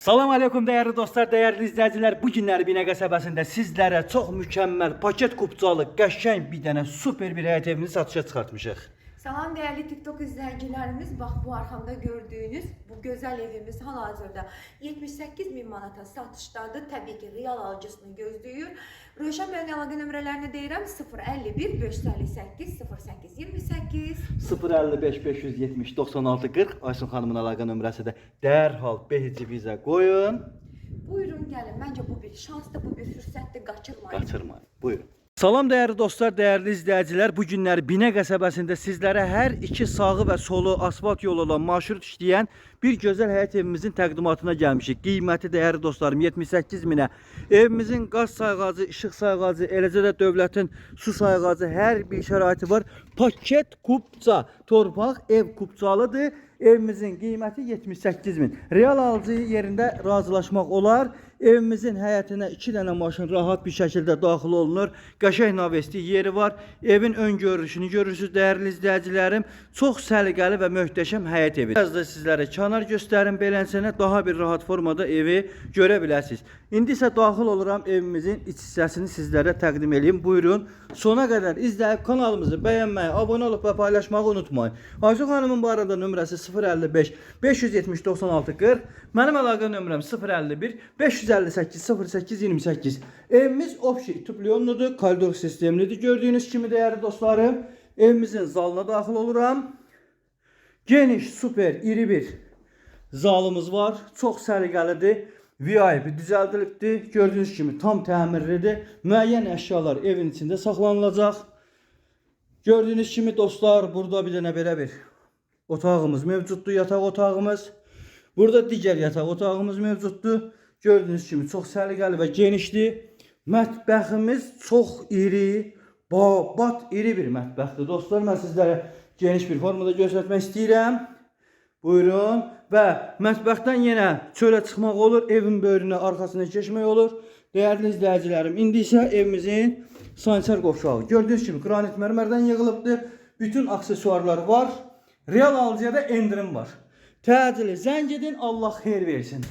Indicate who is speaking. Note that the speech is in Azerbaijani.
Speaker 1: Salam aleykum değerli dostlar, değerli izləyicilər. Bu günləri Binə qəsəbəsində sizlərə çox mükəmməl paket kupcalı, qəşəng bir dənə super bir həyət evini satışa çıxartmışıq.
Speaker 2: Salam değerli TikTok izleyicilerimiz. Bak bu arkamda gördüğünüz bu güzel evimiz hal-hazırda 78.000 manata satışdadır. Tabii ki real alıcısını gözləyir. Rövşən bəyin əlaqə nömrələrini deyirəm 051 558 08 28
Speaker 1: 055 570 96 40 Aysun xanımın əlaqə nömrəsi də dərhal behici bizə qoyun.
Speaker 2: Buyurun gəlin. Məncə bu bir şansdır, bu bir fürsətdir. Qaçırmayın.
Speaker 1: Qaçırmayın. Buyurun. Salam değerli dostlar, değerli izləyicilər. Bu günləri Binə qəsəbəsində sizlərə hər iki sağı və solu asfalt yolu olan marşrut işləyən bir gözəl həyət evimizin təqdimatına gəlmişik. Qiyməti değerli dostlarım 78 minə. Evimizin qaz sayğacı, işıq sayğacı, eləcə də dövlətin su sayğacı hər bir şəraiti var. Paket kupça, torpaq ev kupçalıdır. Evimizin qiyməti 78 min. Real alıcı yerində razılaşmaq olar. Evimizin həyətinə 2 dənə maşın rahat bir şəkildə daxil olunur. Qəşəng navesti yeri var. Evin ön görünüşünü görürsünüz değerli izləyicilərim. Çox səliqəli və möhtəşəm həyət evi. Biraz da sizlərə kənar göstərim, belənçənə daha bir rahat formada evi görə bilərsiniz. İndi isə daxil oluram evimizin iç hissəsini sizlərə təqdim edeyim. Buyurun. Sona qədər izləyib kanalımızı bəyənməyi, abunə olub və paylaşmağı unutmayın. Aysun xanımın bu arada nömrəsi 055 570 96 40. Mənim əlaqə nömrəm 051 558 08 28. Evimiz opşik tüplüyonludur, koridor sistemlidir. Gördüğünüz kimi değerli dostlarım, evimizin zalına daxil oluram. Geniş, super, iri bir zalımız var. Çox səliqəlidir. VIP düzəldilibdir. Gördüğünüz kimi tam təmirlidir. Müəyyən əşyalar evin içində saxlanılacaq. Gördüğünüz kimi dostlar, burada bir dənə belə bir otağımız mevcuddur, yataq otağımız. Burada digər yataq otağımız mevcuddur. Gördüğünüz kimi çox səliqəli və genişdir. Mətbəximiz çox iri, babat iri bir mətbəxdir. Dostlar, mən sizlərə geniş bir formada göstərmək istəyirəm. Buyurun. Və mətbəxdən yenə çölə çıxmaq olur. Evin böyrünə, arxasına keçmək olur. Değerli izləyicilərim, indi isə evimizin sanitar qovşağı. Gördüğünüz kimi granit mərmərdən yığılıbdır. Bütün aksesuarlar var. Real alıcıya da endirim var. Təcili zəng edin, Allah xeyir versin.